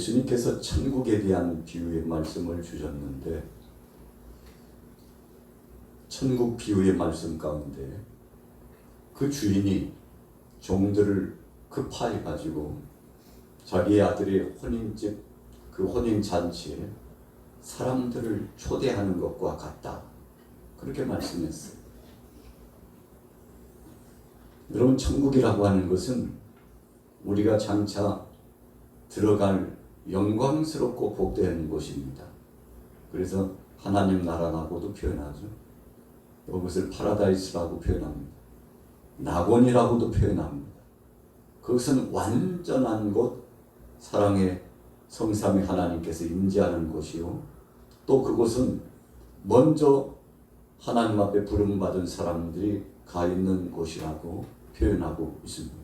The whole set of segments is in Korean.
예수님께서 천국에 대한 비유의 말씀을 주셨는데 천국 비유의 말씀 가운데 그 주인이 종들을 급하게 가지고 자기의 아들의 혼인집 그 혼인잔치에 사람들을 초대하는 것과 같다. 그렇게 말씀했어요. 여러분, 천국이라고 하는 것은 우리가 장차 들어갈 영광스럽고 복된 곳입니다. 그래서 하나님 나라라고도 표현하죠. 이것을 파라다이스라고 표현합니다. 낙원이라고도 표현합니다. 그것은 완전한 곳, 사랑의 성삼위 하나님께서 임재하는 곳이요. 또 그곳은 먼저 하나님 앞에 부름받은 사람들이 가 있는 곳이라고 표현하고 있습니다.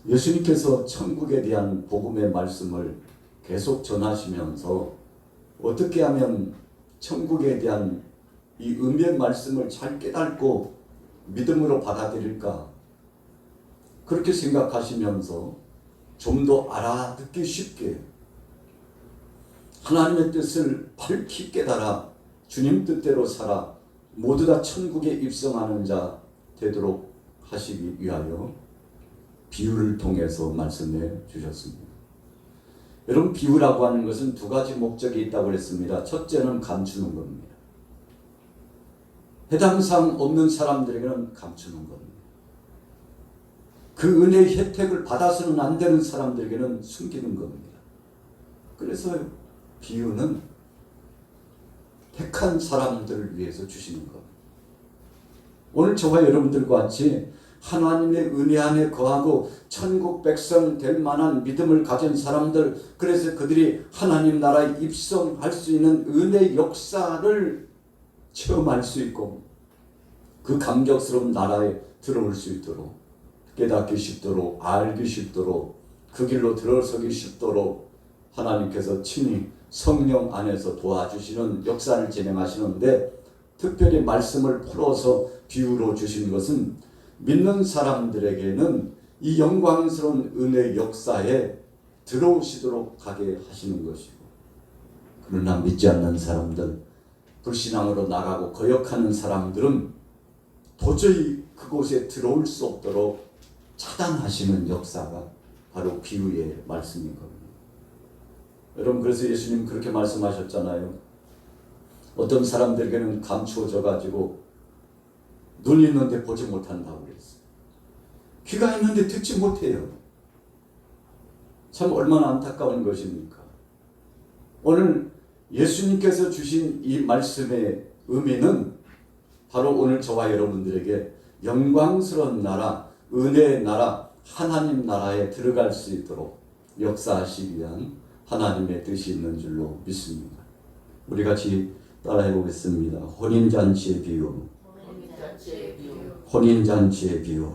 예수님께서 천국에 대한 복음의 말씀을 계속 전하시면서 어떻게 하면 천국에 대한 이 의미의 말씀을 잘 깨닫고 믿음으로 받아들일까? 그렇게 생각하시면서 좀 더 알아듣기 쉽게 하나님의 뜻을 밝히 깨달아 주님 뜻대로 살아 모두 다 천국에 입성하는 자 되도록 하시기 위하여 비유를 통해서 말씀해 주셨습니다. 여러분, 비유라고 하는 것은 두 가지 목적이 있다고 했습니다. 첫째는 감추는 겁니다. 해당사항 없는 사람들에게는 감추는 겁니다. 그 은혜의 혜택을 받아서는 안 되는 사람들에게는 숨기는 겁니다. 그래서 비유는 택한 사람들을 위해서 주시는 겁니다. 오늘 저와 여러분들과 같이 하나님의 은혜 안에 거하고 천국 백성 될 만한 믿음을 가진 사람들, 그래서 그들이 하나님 나라에 입성할 수 있는 은혜의 역사를 체험할 수 있고 그 감격스러운 나라에 들어올 수 있도록 깨닫기 쉽도록 알기 쉽도록 그 길로 들어서기 쉽도록 하나님께서 친히 성령 안에서 도와주시는 역사를 진행하시는데, 특별히 말씀을 풀어서 비유로 주신 것은 믿는 사람들에게는 이 영광스러운 은혜의 역사에 들어오시도록 하게 하시는 것이고, 그러나 믿지 않는 사람들, 불신앙으로 나가고 거역하는 사람들은 도저히 그곳에 들어올 수 없도록 차단하시는 역사가 바로 비유의 말씀인 겁니다. 여러분, 그래서 예수님 그렇게 말씀하셨잖아요. 어떤 사람들에게는 감추어져 가지고 눈이 있는데 보지 못한다고 그랬어요. 귀가 있는데 듣지 못해요. 참 얼마나 안타까운 것입니까? 오늘 예수님께서 주신 이 말씀의 의미는 바로 오늘 저와 여러분들에게 영광스러운 나라, 은혜의 나라, 하나님 나라에 들어갈 수 있도록 역사하시기 위한 하나님의 뜻이 있는 줄로 믿습니다. 우리 같이 따라해 보겠습니다. 혼인잔치의 비유. 혼인잔치의 비유.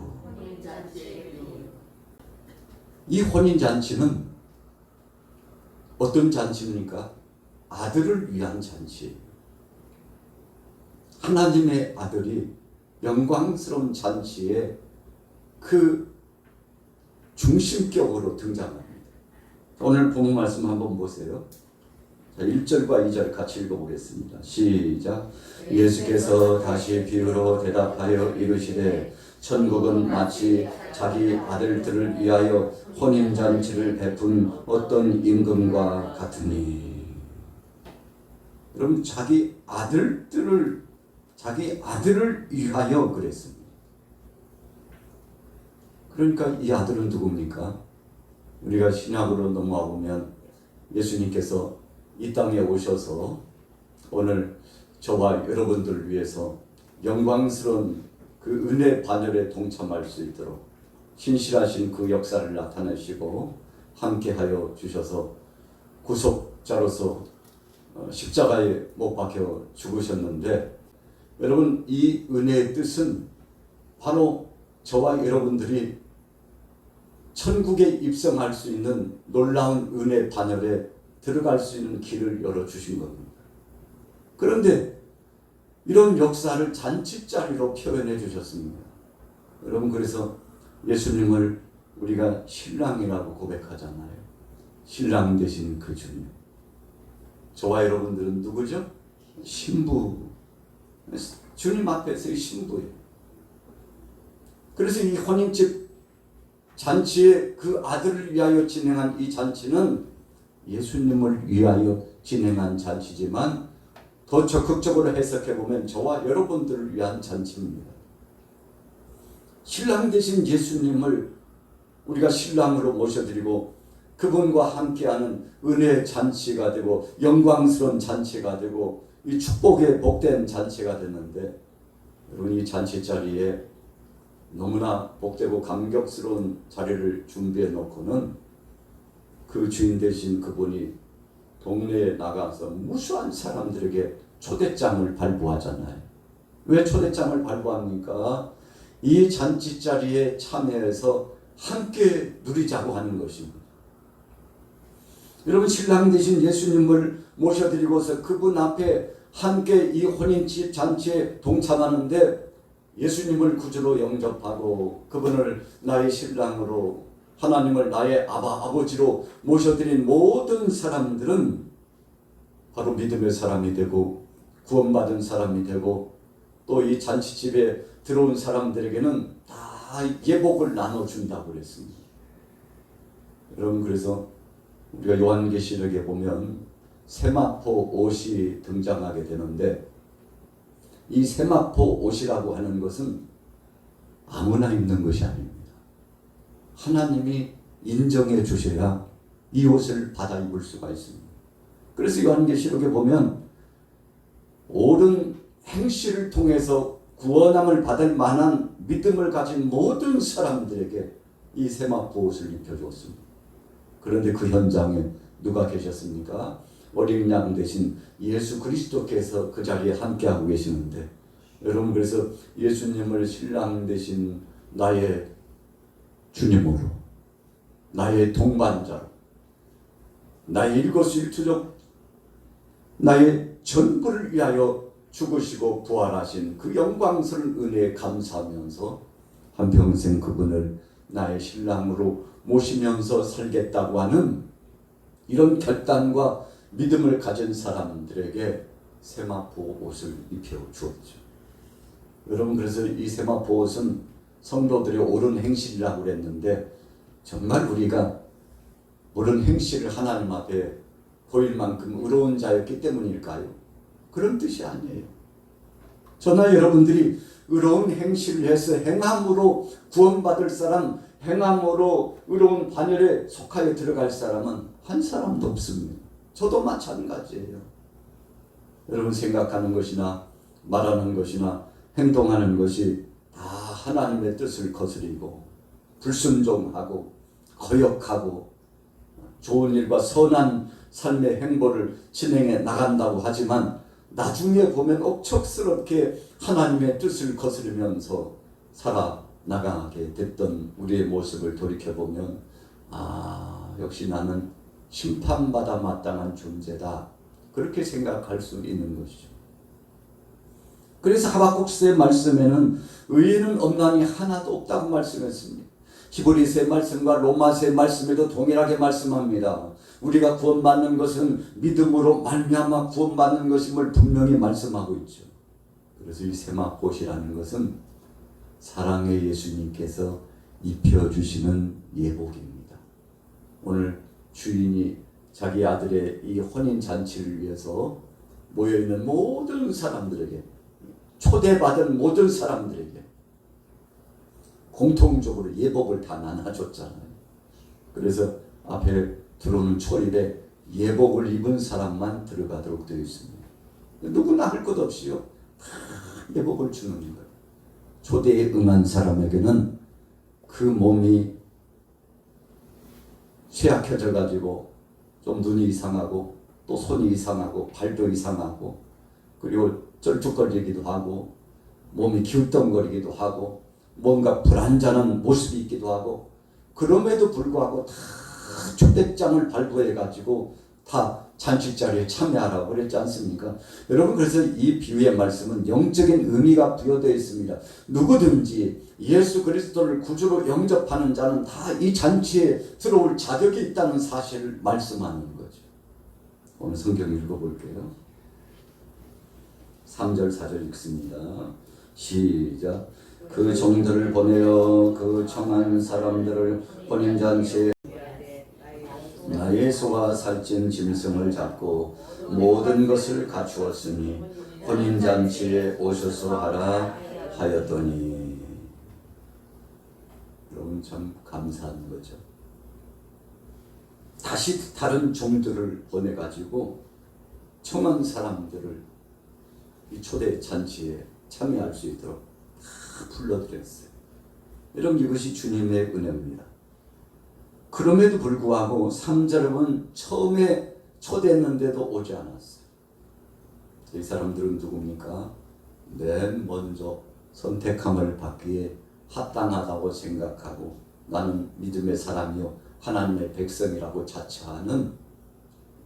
이 혼인잔치는 어떤 잔치입니까? 아들을 위한 잔치. 하나님의 아들이 영광스러운 잔치에 그 중심격으로 등장합니다. 오늘 본문 말씀 한번 보세요. 자, 1절과 2절 같이 읽어보겠습니다. 시작. 예수께서 다시 비유로 대답하여 이르시되 천국은 마치 자기 아들들을 위하여 혼인잔치를 베푼 어떤 임금과 같으니. 여러분, 자기 아들을 위하여 그랬습니다. 그러니까 이 아들은 누굽니까? 우리가 신약으로 넘어와 보면 예수님께서 이 땅에 오셔서 오늘 저와 여러분들을 위해서 영광스러운 그 은혜 반열에 동참할 수 있도록 신실하신 그 역사를 나타내시고 함께하여 주셔서 구속자로서 십자가에 못 박혀 죽으셨는데, 여러분, 이 은혜의 뜻은 바로 저와 여러분들이 천국에 입성할 수 있는 놀라운 은혜 반열에 들어갈 수 있는 길을 열어주신 겁니다. 그런데 이런 역사를 잔치자리로 표현해 주셨습니다. 여러분, 그래서 예수님을 우리가 신랑이라고 고백하잖아요. 신랑 되신 그 주님. 저와 여러분들은 누구죠? 신부. 주님 앞에서의 신부예요. 그래서 이 혼인집 잔치에 그 아들을 위하여 진행한 이 잔치는 예수님을 위하여 진행한 잔치지만 더 적극적으로 해석해보면 저와 여러분들을 위한 잔치입니다. 신랑 되신 예수님을 우리가 신랑으로 모셔드리고 그분과 함께하는 은혜의 잔치가 되고 영광스러운 잔치가 되고 이 축복의 복된 잔치가 됐는데, 여러분 이 잔치 자리에 너무나 복되고 감격스러운 자리를 준비해 놓고는 그 주인 되신 그분이 동네에 나가서 무수한 사람들에게 초대장을 발부하잖아요. 왜 초대장을 발부합니까? 이 잔치 자리에 참여해서 함께 누리자고 하는 것입니다. 여러분 신랑 되신 예수님을 모셔드리고서 그분 앞에 함께 이 혼인집 잔치에 동참하는데, 예수님을 구주로 영접하고 그분을 나의 신랑으로, 하나님을 나의 아버지로 모셔드린 모든 사람들은 바로 믿음의 사람이 되고 구원받은 사람이 되고, 또 이 잔치집에 들어온 사람들에게는 다 예복을 나눠준다고 그랬습니다. 여러분 그래서 우리가 요한계시록에 보면 세마포 옷이 등장하게 되는데, 이 세마포 옷이라고 하는 것은 아무나 입는 것이 아닙니다. 하나님이 인정해 주셔야 이 옷을 받아 입을 수가 있습니다. 그래서 요한계시록에 보면 옳은 행실을 통해서 구원함을 받을 만한 믿음을 가진 모든 사람들에게 이 세마포 옷을 입혀주었습니다. 그런데 그 현장에 누가 계셨습니까? 어린 양 대신 예수 그리스도께서 그 자리에 함께하고 계시는데, 여러분 그래서 예수님을 신랑 대신 나의 주님으로, 나의 동반자로, 나의 일거수일투족, 나의 전부를 위하여 죽으시고 부활하신 그 영광스러운 은혜에 감사하면서 한평생 그분을 나의 신랑으로 모시면서 살겠다고 하는 이런 결단과 믿음을 가진 사람들에게 세마포 옷을 입혀 주었죠. 여러분 그래서 이 세마포 옷은 성도들의 옳은 행실이라고 그랬는데, 정말 우리가 옳은 행실을 하나님 앞에 보일 만큼 의로운 자였기 때문일까요? 그런 뜻이 아니에요. 저나 여러분들이 의로운 행실을 해서 행함으로 구원받을 사람, 행함으로 의로운 반열에 속하여 들어갈 사람은 한 사람도 없습니다. 저도 마찬가지예요. 여러분 생각하는 것이나 말하는 것이나 행동하는 것이 다 하나님의 뜻을 거스리고 불순종하고 거역하고 좋은 일과 선한 삶의 행보를 진행해 나간다고 하지만 나중에 보면 억척스럽게 하나님의 뜻을 거스르면서 살아나가게 됐던 우리의 모습을 돌이켜보면 역시 나는 심판받아 마땅한 존재다, 그렇게 생각할 수 있는 것이죠. 그래서 하박국서의 말씀에는 의인은 없나니 하나도 없다고 말씀했습니다. 히브리서의 말씀과 로마서의 말씀에도 동일하게 말씀합니다. 우리가 구원받는 것은 믿음으로 말미암아 구원받는 것임을 분명히 말씀하고 있죠. 그래서 이 세마포옷이라는 것은 사랑의 예수님께서 입혀주시는 예복입니다. 오늘 주인이 자기 아들의 이 혼인잔치를 위해서 모여있는 모든 사람들에게, 초대받은 모든 사람들에게 공통적으로 예복을 다 나눠줬잖아요. 그래서 앞에 들어오는 초입에 예복을 입은 사람만 들어가도록 되어 있습니다. 누구나 할 것 없이요, 다 예복을 주는 거예요. 초대에 응한 사람에게는 그 몸이 쇠약해져 가지고 좀 눈이 이상하고 또 손이 이상하고 발도 이상하고 그리고 쩔뚝거리기도 하고 몸이 기웃덩거리기도 하고 뭔가 불안전한 모습이 있기도 하고, 그럼에도 불구하고 다 초대장을 발부해 가지고 다 잔치 자리에 참여하라고 그랬지 않습니까? 여러분, 그래서 이 비유의 말씀은 영적인 의미가 부여되어 있습니다. 누구든지 예수 그리스도를 구주로 영접하는 자는 다 이 잔치에 들어올 자격이 있다는 사실을 말씀하는 거죠. 오늘 성경 읽어볼게요. 3절 4절 읽습니다. 시작. 그 종들을 보내어 그 청한 사람들을 혼인잔치에 나의 소가 살찐 짐승을 잡고 모든 것을 갖추었으니 혼인잔치에 오셔서 하라 하였더니. 여러분, 참 감사한 거죠. 다시 다른 종들을 보내가지고 청한 사람들을 이 초대 잔치에 참여할 수 있도록 다 불러들였어요. 여러분, 이것이 주님의 은혜입니다. 그럼에도 불구하고 3절은 처음에 초대했는데도 오지 않았어요. 이 사람들은 누굽니까? 맨 먼저 선택함을 받기에 합당하다고 생각하고 나는 믿음의 사람이요 하나님의 백성이라고 자처하는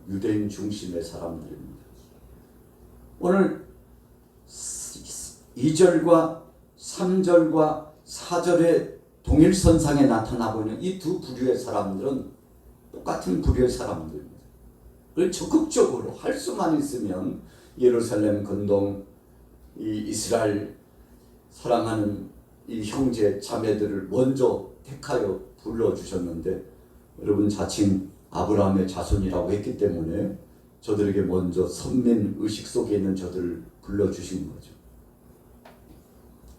유대인 중심의 사람들입니다. 오늘 2절과 3절과 4절의 동일선상에 나타나고 있는 이 두 부류의 사람들은 똑같은 부류의 사람들입니다. 그걸 적극적으로 할 수만 있으면 예루살렘 건동, 이 이스라엘 사랑하는 이 형제 자매들을 먼저 택하여 불러주셨는데, 여러분, 자칭 아브라함의 자손이라고 했기 때문에 저들에게 먼저 선민 의식 속에 있는 저들을 불러주신 거죠.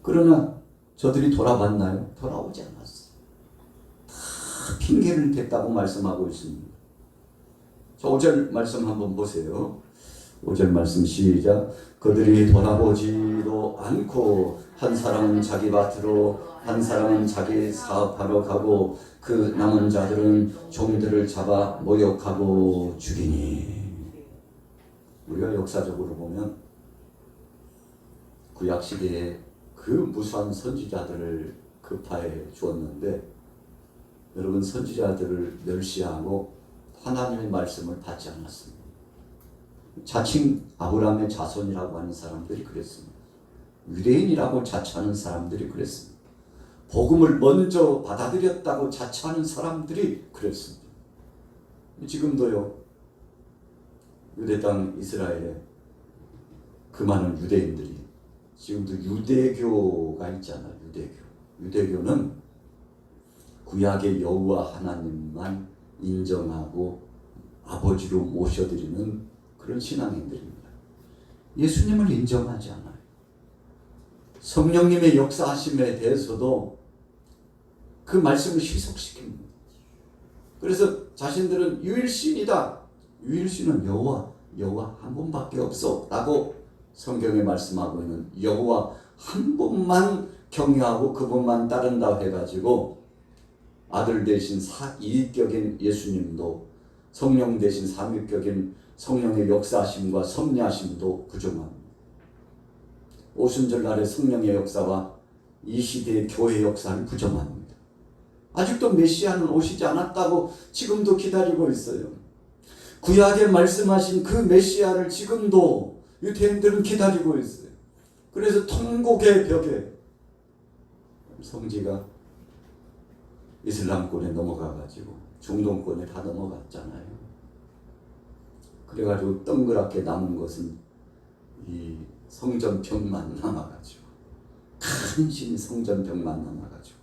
그러나 저들이 돌아봤나요? 돌아오지 않았어요. 다 핑계를 댔다고 말씀하고 있습니다. 자, 5절 말씀 한번 보세요. 5절 말씀 시작. 그들이 돌아보지도 않고 한 사람은 자기 밭으로 한 사람은 자기 사업하러 가고 그 남은 자들은 종들을 잡아 모욕하고 죽이니. 우리가 역사적으로 보면 구약 시대에 그 무수한 선지자들을 급파해 주었는데, 여러분, 선지자들을 멸시하고 하나님의 말씀을 받지 않았습니다. 자칭 아브라함의 자손이라고 하는 사람들이 그랬습니다. 유대인이라고 자처하는 사람들이 그랬습니다. 복음을 먼저 받아들였다고 자처하는 사람들이 그랬습니다. 지금도요, 유대 땅 이스라엘에 그 많은 유대인들이 지금도 유대교가 있잖아요. 유대교는 구약의 여호와 하나님만 인정하고 아버지로 모셔드리는 그런 신앙인들입니다. 예수님을 인정하지 않아요. 성령님의 역사하심에 대해서도 그 말씀을 희석시킵니다. 그래서 자신들은 유일신이다. 유일신은 여호와 한 분밖에 없어 라고 성경에 말씀하고 있는 여호와 한 분만 경외하고 그분만 따른다 해가지고 아들 대신 이익격인 예수님도 성령 대신 삼위격인 성령의 역사하심과 섭리하심도 부정합니다. 오순절날의 성령의 역사와 이 시대의 교회 역사를 부정합니다. 아직도 메시아는 오시지 않았다고 지금도 기다리고 있어요. 구약에 말씀하신 그 메시아를 지금도 유대인들은 기다리고 있어요. 그래서 통곡의 벽에 성지가 이슬람권에 넘어가가지고 중동권에 다 넘어갔잖아요. 그래가지고 동그랗게 남은 것은 이 성전벽만 남아가지고, 큰 신 성전벽만 남아가지고,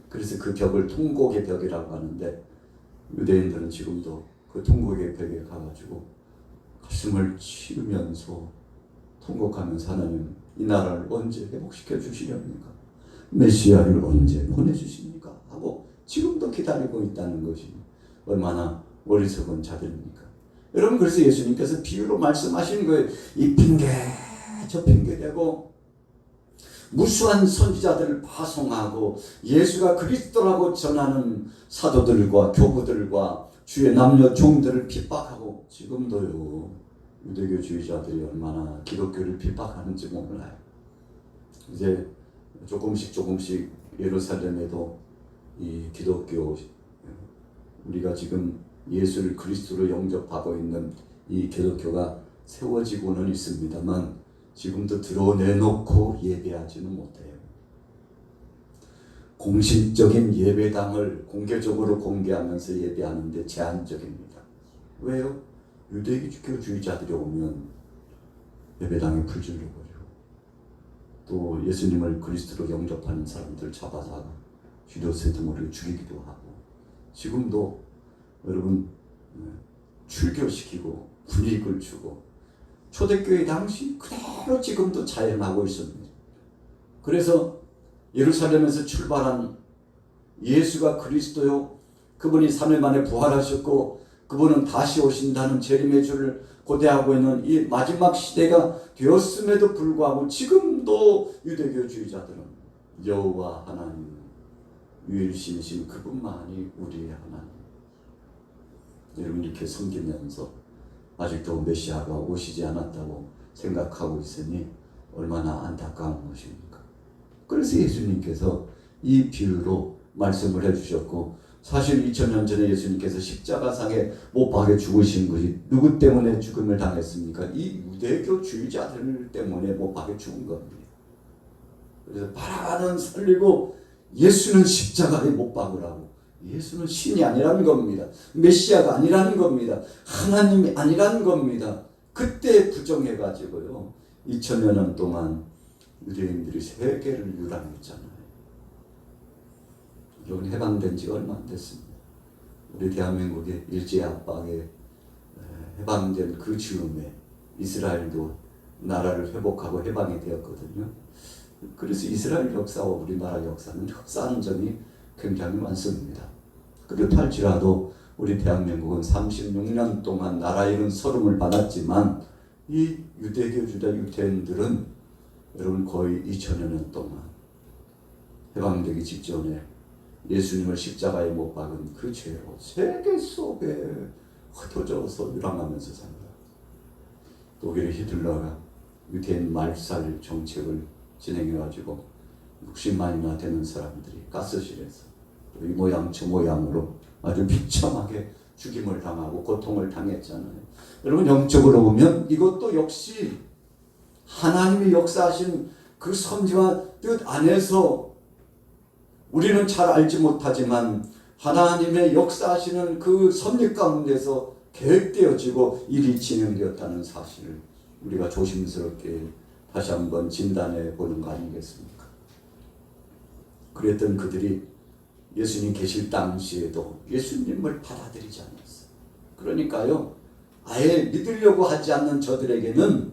그래서 그 벽을 통곡의 벽이라고 하는데, 유대인들은 지금도 그 통곡의 벽에 가가지고 가슴을 치르면서 통곡하면서 하나님, 이 나라를 언제 회복시켜 주시렵니까? 메시아를 언제 보내주십니까? 하고 지금도 기다리고 있다는 것이 얼마나 어리석은 자들입니까? 여러분, 그래서 예수님께서 비유로 말씀하신 거예요. 이 핑계 저 핑계대고 무수한 선지자들을 파송하고 예수가 그리스도라고 전하는 사도들과 교부들과 주의 남녀 종들을 핍박하고, 지금도요 유대교주의자들이 얼마나 기독교를 핍박하는지 몰라요. 이제 조금씩 예루살렘에도 이 기독교, 우리가 지금 예수를 그리스도로 영접하고 있는 이 기독교가 세워지고는 있습니다만 지금도 드러내놓고 예배하지는 못해요. 공식적인 예배당을 공개적으로 공개하면서 예배하는데 제한적입니다. 왜요? 유대교주의자들이 오면 예배당에 불 질러버리고 또 예수님을 그리스도로 영접하는 사람들 잡아다가 쥐도새도 모르게 죽이기도 하고 지금도 여러분 출교시키고 불이익을 주고 초대교회 당시 그대로 지금도 자행하고 있습니다. 그래서 예루살렘에서 출발한 예수가 그리스도요, 그분이 3일 만에 부활하셨고 그분은 다시 오신다는 재림의 주를 고대하고 있는 이 마지막 시대가 되었음에도 불구하고 지금도 유대교주의자들은 여호와 하나님 유일신이신 그분만이 우리의 하나님, 여러분 이렇게 섬기면서 아직도 메시아가 오시지 않았다고 생각하고 있으니 얼마나 안타까운 것입니까? 그래서 예수님께서 이 비유로 말씀을 해주셨고, 사실 2000년 전에 예수님께서 십자가상에 못 박혀 죽으신 것이 누구 때문에 죽음을 당했습니까? 이 유대교주의자들 때문에 못 박혀 죽은 겁니다. 그래서 바라바는 살리고 예수는 십자가에 못 박으라고. 예수는 신이 아니라는 겁니다. 메시아가 아니라는 겁니다. 하나님이 아니라는 겁니다. 그때 부정해가지고요 2000여 년 동안 유대인들이 세계를 유랑했잖아요. 여기 해방된 지가 얼마 안 됐습니다. 우리 대한민국의 일제 압박에 해방된 그 즈음에 이스라엘도 나라를 회복하고 해방이 되었거든요. 그래서 이스라엘 역사와 우리나라 역사는 흡사한 점이 굉장히 많습니다. 그렇할지라도 우리 대한민국은 36년 동안 나라 잃은 서름을 받았지만 이 유대교주자 유태인들은 여러분 거의 2000여 년 동안 해방되기 직전에 예수님을 십자가에 못 박은 그 죄로 세계 속에 흩어져서 유랑하면서 산다. 독일의 히틀러가 유태인 말살 정책을 진행해가지고 60만이나 되는 사람들이 가스실에서 이 모양 저 모양으로 아주 비참하게 죽임을 당하고 고통을 당했잖아요. 여러분 영적으로 보면 이것도 역시 하나님이 역사하신 그 섭리와 뜻 안에서 우리는 잘 알지 못하지만 하나님의 역사하시는 그 섭리 가운데서 계획되어지고 일이 진행되었다는 사실을 우리가 조심스럽게 다시 한번 진단해 보는 거 아니겠습니까? 그랬던 그들이 예수님 계실 당시에도 예수님을 받아들이지 않았어요. 그러니까요, 아예 믿으려고 하지 않는 저들에게는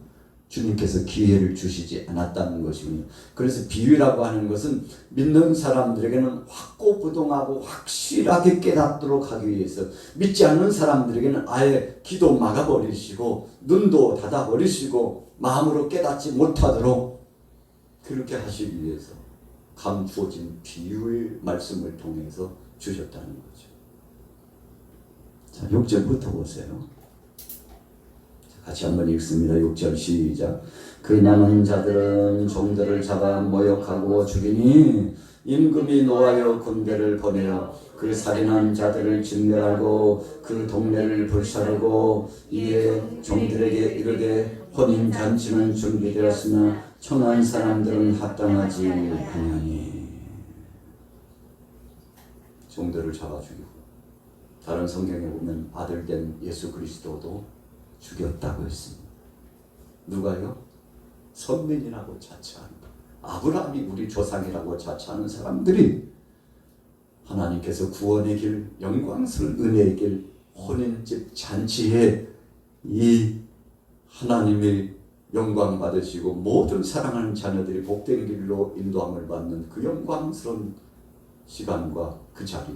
주님께서 기회를 주시지 않았다는 것입니다. 그래서 비유라고 하는 것은 믿는 사람들에게는 확고부동하고 확실하게 깨닫도록 하기 위해서, 믿지 않는 사람들에게는 아예 기도 막아버리시고 눈도 닫아버리시고 마음으로 깨닫지 못하도록 그렇게 하시기 위해서 감추어진 비유의 말씀을 통해서 주셨다는 거죠. 자, 6절부터 보세요. 같이 한번 읽습니다. 6절 시작. 그 남은 자들은 종들을 잡아 모욕하고 죽이니 임금이 노하여 군대를 보내어 그 살인한 자들을 진멸하고 그 동네를 불사르고 이에 종들에게 이르되 혼인잔치는 준비되었으나 청한 사람들은 합당하지 아니하니. 종들을 잡아 죽이고, 다른 성경에 보면 아들된 예수 그리스도도 죽였다고 했습니다. 누가요? 선민이라고 자처하는, 아브라함이 우리 조상이라고 자처하는 사람들이 하나님께서 구원의 길, 영광스러운 은혜의 길, 혼인집 잔치에 이 하나님의 영광 받으시고 모든 사랑하는 자녀들이 복된 길로 인도함을 받는 그 영광스러운 시간과 그 자리에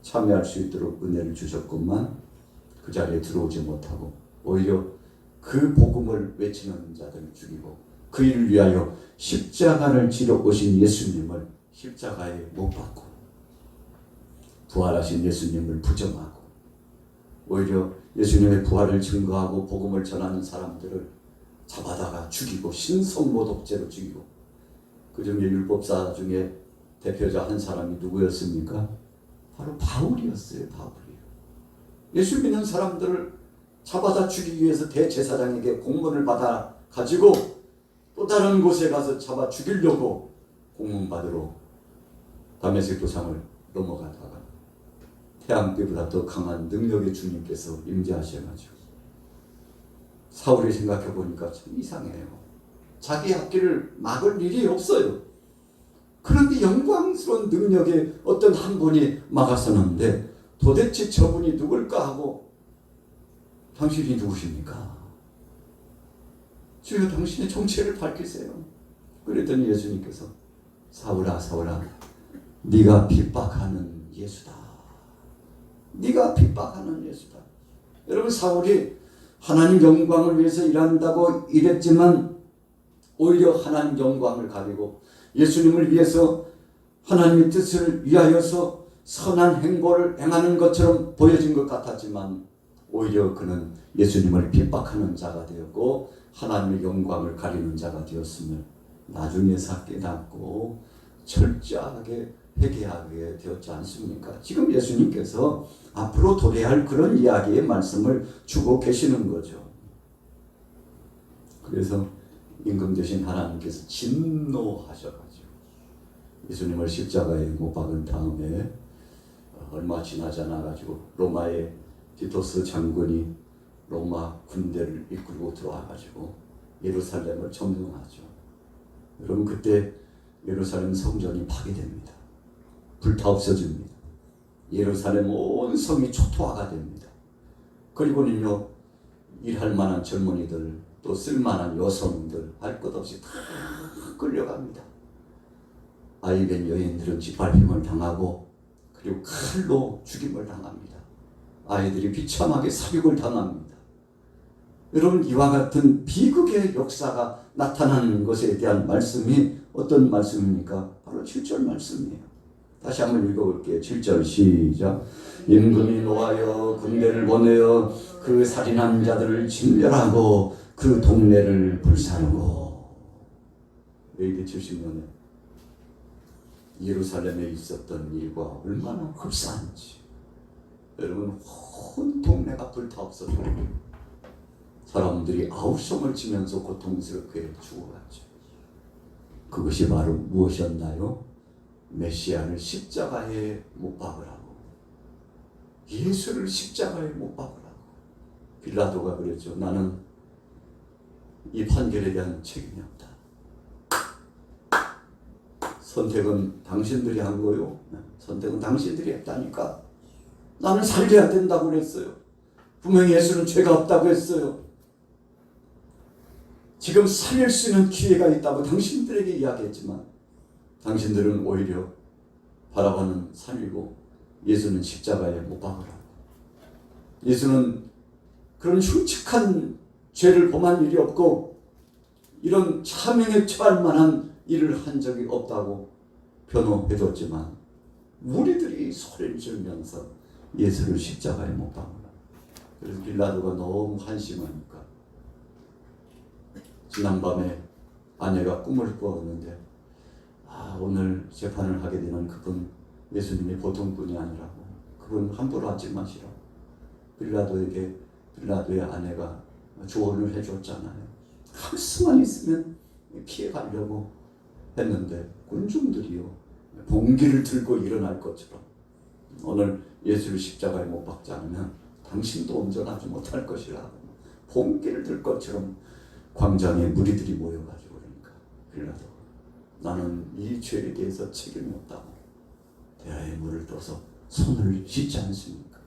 참여할 수 있도록 은혜를 주셨건만 그 자리에 들어오지 못하고 오히려 그 복음을 외치는 자들을 죽이고 그 일을 위하여 십자가를 지러 오신 예수님을 십자가에 못 박고 부활하신 예수님을 부정하고 오히려 예수님의 부활을 증거하고 복음을 전하는 사람들을 잡아다가 죽이고 신성모독죄로 죽이고, 그 중에 율법사 중에 대표자 한 사람이 누구였습니까? 바로 바울이었어요. 바울이요. 예수 믿는 사람들을 잡아다 죽이기 위해서 대제사장에게 공문을 받아 가지고 또 다른 곳에 가서 잡아 죽이려고 공문 받으러 다메섹 도상을 넘어가다가 태양빛보다 더 강한 능력의 주님께서 임재하셔가지고 사울이 생각해 보니까 참 이상해요. 자기 앞길을 막을 일이 없어요. 그런데 영광스러운 능력의 어떤 한 분이 막아서는데 도대체 저분이 누굴까 하고 당신이 누구십니까? 주여 당신의 정체를 밝히세요. 그랬더니 예수님께서 사울아 사울아 네가 핍박하는 예수다. 네가 핍박하는 예수다. 여러분 사울이 하나님 영광을 위해서 일한다고 일했지만 오히려 하나님 영광을 가리고 예수님을 위해서 하나님의 뜻을 위하여서 선한 행보를 행하는 것처럼 보여진 것 같았지만 오히려 그는 예수님을 핍박하는 자가 되었고 하나님의 영광을 가리는 자가 되었음을 나중에서 깨닫고 철저하게 회개하게 되었지 않습니까? 지금 예수님께서 앞으로 도래할 그런 이야기의 말씀을 주고 계시는 거죠. 그래서 임금 되신 하나님께서 진노하셔가지고 예수님을 십자가에 못 박은 다음에 얼마 지나지 않아가지고 로마의 디토스 장군이 로마 군대를 이끌고 들어와가지고 예루살렘을 점령하죠. 여러분 그때 예루살렘 성전이 파괴됩니다. 불타없어집니다. 예루살렘 온 성이 초토화가 됩니다. 그리고는요 일할 만한 젊은이들 또 쓸만한 여성들 할 것 없이 다 끌려갑니다. 아이된 여인들은 짓밟힘을 당하고 그리고 칼로 죽임을 당합니다. 아이들이 비참하게 삽입을 당합니다. 여러분 이와 같은 비극의 역사가 나타나는 것에 대한 말씀이 어떤 말씀입니까? 바로 7절 말씀이에요. 다시 한번 읽어볼게요. 7절 시작. 임금이 노하여 군대를 보내어 그 살인한 자들을 진멸하고 그 동네를 불사르고. AD 70년에 예루살렘에 있었던 일과 얼마나 흡사한지 여러분 온 동네가 불타없어지고 사람들이 아우성을 치면서 고통스럽게 죽어갔죠. 그것이 바로 무엇이었나요? 메시아를 십자가에 못 박으라고, 예수를 십자가에 못 박으라고. 빌라도가 그랬죠. 나는 이 판결에 대한 책임이 없다. 선택은 당신들이 한 거요. 선택은 당신들이 했다니까. 나는 살려야 된다고 그랬어요. 분명히 예수는 죄가 없다고 했어요. 지금 살릴 수 있는 기회가 있다고 당신들에게 이야기했지만 당신들은 오히려 바라보는 살리고 예수는 십자가에 못 박으라고. 예수는 그런 흉측한 죄를 범한 일이 없고 이런 차명에 처할 만한 일을 한 적이 없다고 변호해줬지만 무리들이 소리를 지르면서 예수를 십자가에 못 박으라. 그래서 빌라도가 너무 한심하니까 지난밤에 아내가 꿈을 꾸었는데 오늘 재판을 하게 되는 그분 예수님이 보통 분이 아니라고, 그분 함부로 하지 마시라고 빌라도의 아내가 조언을 해줬잖아요. 할 수만 있으면 피해가려고 했는데 군중들이요 봉기를 들고 일어날 것처럼 오늘 예수를 십자가에 못 박지 않으면 당신도 온전하지 못할 것이라고 봉기를 들 것처럼 광장에 무리들이 모여가지고 그러니까 빌라도 나는 이 죄에 대해서 책임이 없다고 대야에 물을 떠서 손을 씻지 않습니까?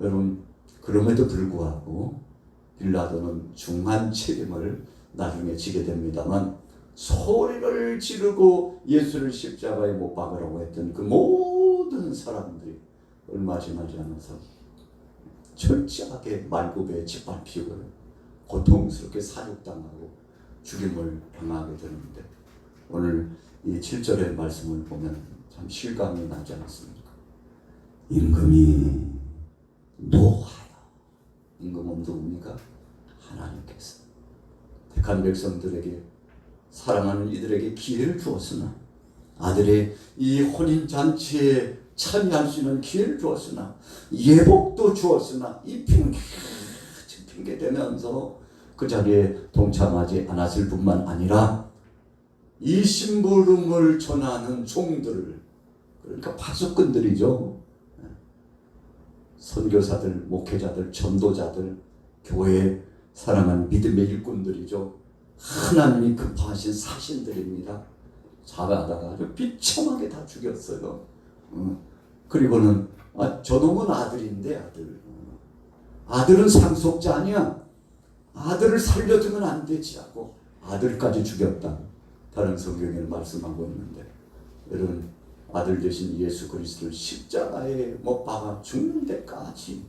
여러분 그럼에도 불구하고 빌라도는 중한 책임을 나중에 지게 됩니다만 소리를 지르고 예수를 십자가에 못 박으라고 했던 그 모든 사람들이 얼마 지나지 않아서 철저하게 말굽에 짓밟히고 고통스럽게 사육당하고 죽임을 당하게 되는데 오늘 이 7절의 말씀을 보면 참 실감이 나지 않습니까? 임금이 노하여. 임금은 누굽니까? 하나님께서 택한 백성들에게, 사랑하는 이들에게 기회를 주었으나 아들의 이 혼인잔치에 참여할 수 있는 기회를 주었으나 예복도 주었으나 이 핑계 대면서 그 자리에 동참하지 않았을 뿐만 아니라 이 심부름을 전하는 종들, 그러니까 파수꾼들이죠. 선교사들, 목회자들, 전도자들, 교회에 사랑하는 믿음의 일꾼들이죠. 하나님이 급하신 사신들입니다. 잘하다가 아주 비참하게 다 죽였어요. 그리고는 저놈은 아들인데 아들은 상속자 아니야. 아들을 살려두면 안 되지 하고 아들까지 죽였다. 다른 성경에 말씀하고 있는데, 여러분, 아들 되신 예수 그리스도를 십자가에 못 박아 죽는 데까지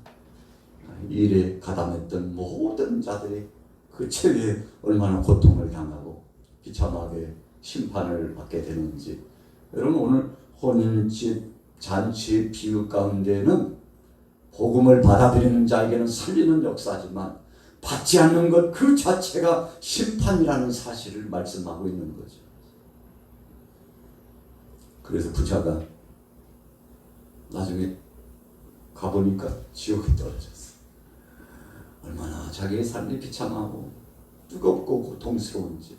일에 가담했던 모든 자들이 그 죄에 얼마나 고통을 당하고 비참하게 심판을 받게 되는지. 여러분, 오늘 혼인집 잔치의 비유 가운데는 복음을 받아들이는 자에게는 살리는 역사지만 받지 않는 것 그 자체가 심판이라는 사실을 말씀하고 있는 거죠. 그래서 부자가 나중에 가보니까 지옥에 떨어졌어. 얼마나 자기의 삶이 비참하고 뜨겁고 고통스러운지.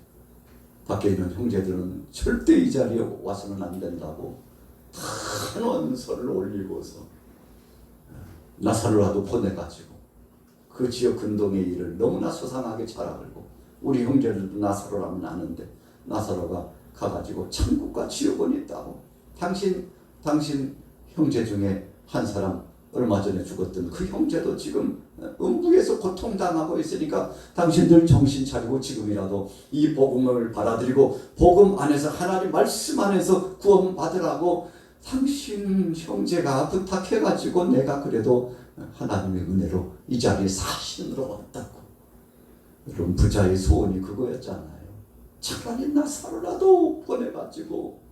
밖에 있는 형제들은 절대 이 자리에 와서는 안 된다고 탄원서를 올리고서 나사로라도 보내가지고 그 지역 근동의 일을 너무나 소상하게 잘 알고, 우리 형제들도 나사로라면 아는데 나사로가 가가지고 천국과 지옥은 있다고, 당신 형제 중에 한 사람 얼마 전에 죽었던 그 형제도 지금 음부에서 고통당하고 있으니까 당신들 정신 차리고 지금이라도 이 복음을 받아들이고 복음 안에서 하나님 말씀 안에서 구원 받으라고 당신 형제가 부탁해가지고 내가 그래도 하나님의 은혜로 이 자리에 사신으로 왔다고. 여러분, 부자의 소원이 그거였잖아요. 차라리 나사로라도 보내가지고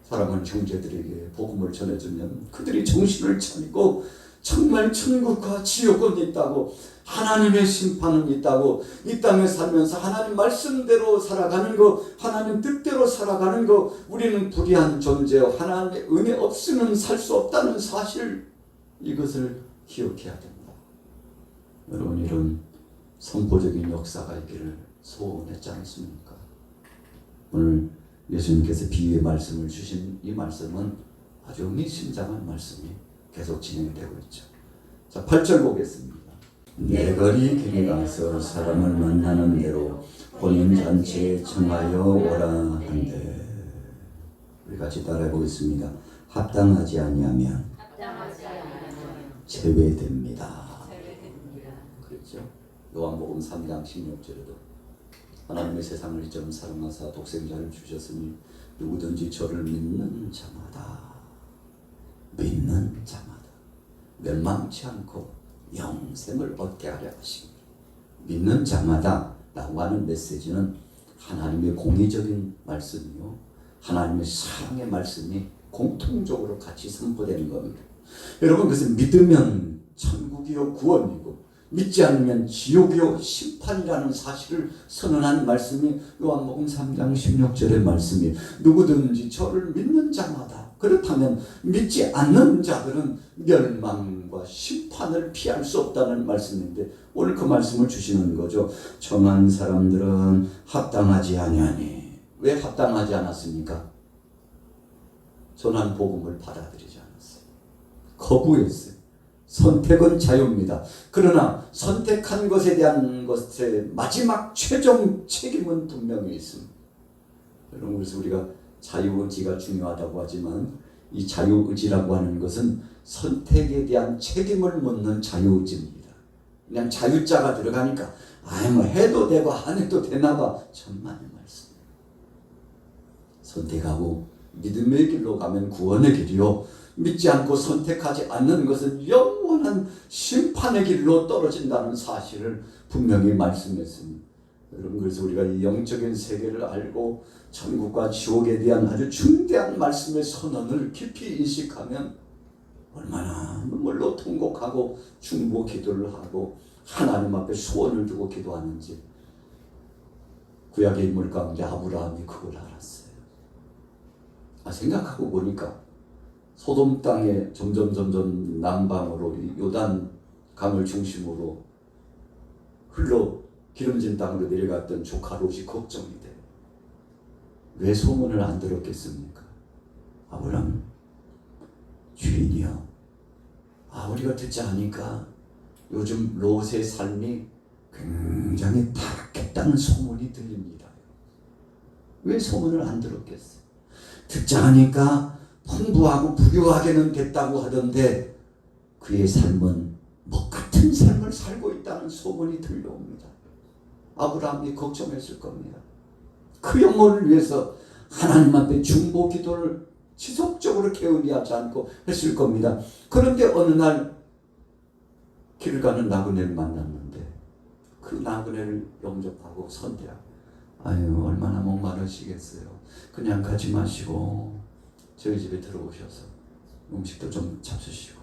사랑하는 형제들에게 복음을 전해주면 그들이 정신을 차리고 정말 천국과 지옥은 있다고, 하나님의 심판은 있다고, 이 땅에 살면서 하나님 말씀대로 살아가는 거, 하나님 뜻대로 살아가는 거, 우리는 불의한 존재요, 하나님의 은혜 없이는 살 수 없다는 사실, 이것을 기억해야 된다. 여러분, 이런 선포적인 역사가 있기를 소원했지 않습니까? 오늘 예수님께서 비유의 말씀을 주신 이 말씀은 아주 미심장한 말씀이 계속 진행되고 있죠. 자, 8절 보겠습니다. 내 거리 길에 가서 사람을 만나는 대로 혼인잔치에 청하여 오라 한대. 우리 같이 따라해 보겠습니다. 합당하지 아니하면 제외됩니다. 그렇죠? 요한복음 3장 16절에도 하나님의 세상을 이처럼 사랑하사 독생자를 주셨으니 누구든지 저를 믿는 자마다 멸망치 않고 영생을 얻게 하려 하십니다. 믿는 자마다 라고 하는 메시지는 하나님의 공의적인 말씀이요, 하나님의 사랑의 말씀이 공통적으로 같이 선포되는 겁니다. 여러분, 그래서 믿으면 천국이요 구원이고 믿지 않으면 지옥이요 심판이라는 사실을 선언한 말씀이 요한복음 3장 16절의 말씀이, 누구든지 저를 믿는 자마다, 그렇다면 믿지 않는 자들은 멸망과 심판을 피할 수 없다는 말씀인데, 오늘 그 말씀을 주시는 거죠. 정한 사람들은 합당하지 아니하니. 왜 합당하지 않았습니까? 전한 복음을 받아들이지 않았어요. 거부했어요. 선택은 자유입니다. 그러나 선택한 것에 대한 것의 마지막 최종 책임은 분명히 있습니다. 여러분, 그래서 우리가 자유의지가 중요하다고 하지만 이 자유의지라고 하는 것은 선택에 대한 책임을 묻는 자유의지입니다. 그냥 자유자가 들어가니까 뭐 해도 되고 안 해도 되나 봐. 천만의 말씀. 선택하고 믿음의 길로 가면 구원의 길이요, 믿지 않고 선택하지 않는 것은 영원한 심판의 길로 떨어진다는 사실을 분명히 말씀했습니다. 여러분, 그래서 우리가 이 영적인 세계를 알고 천국과 지옥에 대한 아주 중대한 말씀의 선언을 깊이 인식하면 얼마나 눈물로 통곡하고 중보 기도를 하고 하나님 앞에 소원을 두고 기도하는지, 구약의 인물 가운데 아브라함이 그걸 알았어요. 생각하고 보니까 소돔 땅에 점점 남방으로 이 요단 강을 중심으로 흘러 기름진 땅으로 내려갔던 조카 롯이 걱정이 돼요. 왜 소문을 안 들었겠습니까? 아브라함, 주인이여, 우리가 듣지 않으니까 요즘 롯의 삶이 굉장히 타락했다는 소문이 들립니다. 왜 소문을 안 들었겠어요? 듣지 않으니까 풍부하고 부유하게는 됐다고 하던데 그의 삶은 뭐 같은 삶을 살고 있다는 소문이 들려옵니다. 아브라함이 걱정했을 겁니다. 그 영혼을 위해서 하나님 앞에 중보 기도를 지속적으로 게을리하지 않고 했을 겁니다. 그런데 어느 날 길 가는 나그네를 만났는데 그 나그네를 영접하고 선대하고 아유 얼마나 목마르시겠어요. 그냥 가지 마시고 저희 집에 들어오셔서 음식도 좀 잡수시고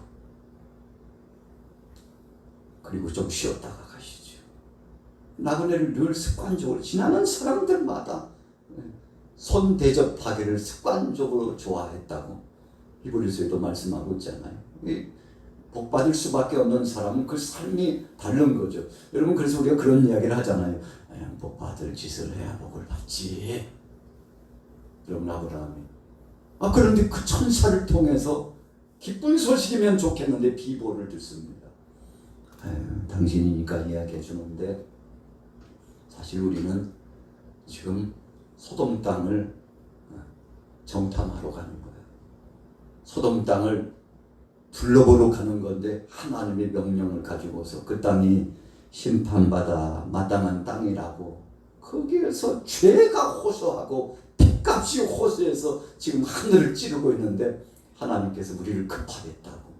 그리고 좀 쉬었다가 가시죠. 나그네를 늘 습관적으로 지나는 사람들마다 손 대접하기를 습관적으로 좋아했다고 히브리서에도 말씀하고 있잖아요. 복받을 수밖에 없는 사람은 그 삶이 다른 거죠. 여러분 그래서 우리가 그런 이야기를 하잖아요. 복받을 짓을 해야 복을 받지. 여러분 아브라함이 그런데 그 천사를 통해서 기쁜 소식이면 좋겠는데 비보를 듣습니다. 당신이니까 이야기해 주는데 사실 우리는 지금 소돔 땅을 정탐하러 가는 거예요. 소돔 땅을 둘러보러 가는 건데 하나님의 명령을 가지고서 그 땅이 심판받아 마땅한 땅이라고 거기에서 죄가 호소하고 핏값이 호소해서 지금 하늘을 찌르고 있는데 하나님께서 우리를 급하겠다고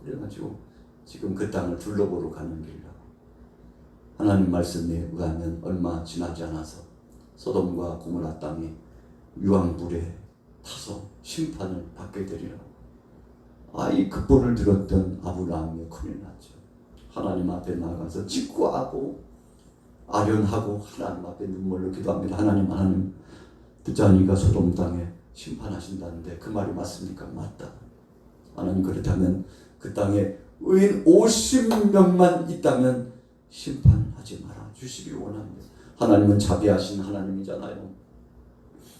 그래가지고 지금 그 땅을 둘러보러 가는 길이라고. 하나님 말씀에 의하면 얼마 지나지 않아서 소돔과 고모라 땅이 유황불에 타서 심판을 받게 되리라고. 이 급보를 들었던 아브라함이 큰일 났죠. 하나님 앞에 나가서 직구하고 아련하고 하나님 앞에 눈물로 기도합니다. 하나님 듣지 않으니까 소돔 땅에 심판하신다는데 그 말이 맞습니까? 맞다. 하나님 그렇다면 그 땅에 의인 50명만 있다면 심판하지 말아 주시기 원합니다. 하나님은 자비하신 하나님이잖아요.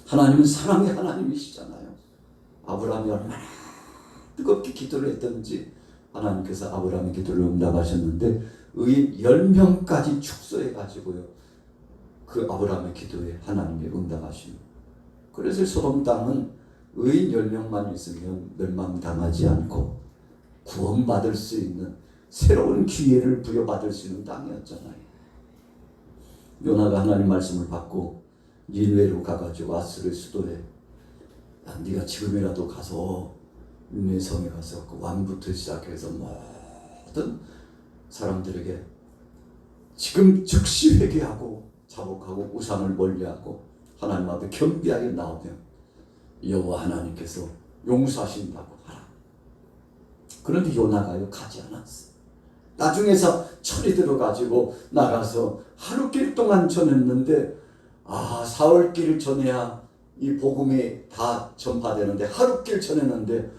하나님은 사랑의 하나님이시잖아요. 아브라함이 얼마나 뜨겁게 기도를 했던지 하나님께서 아브라함의 기도를 응답하셨는데 의인 10명까지 축소해가지고요. 그 아브라함의 기도에 하나님이 응답하십니다. 그래서 소돔 땅은 의인 10명만 있으면 멸망당하지 않고 구원받을 수 있는 새로운 기회를 부여받을 수 있는 땅이었잖아요. 요나가 하나님 말씀을 받고 니느웨로 가가지고 아수르 수도에 네가 지금이라도 가서 니느웨 성에 가서 그 왕부터 시작해서 모든 사람들에게 지금 즉시 회개하고 자복하고 우상을 멀리하고 하나님 앞에 겸비하게 나오면 여호와 하나님께서 용서하신다고 하라. 그런데 요나가요 가지 않았어요. 나중에서 철이 들어가지고 나가서 하루길 동안 전했는데 사흘길 전해야 이 복음이 다 전파되는데 하루길 전했는데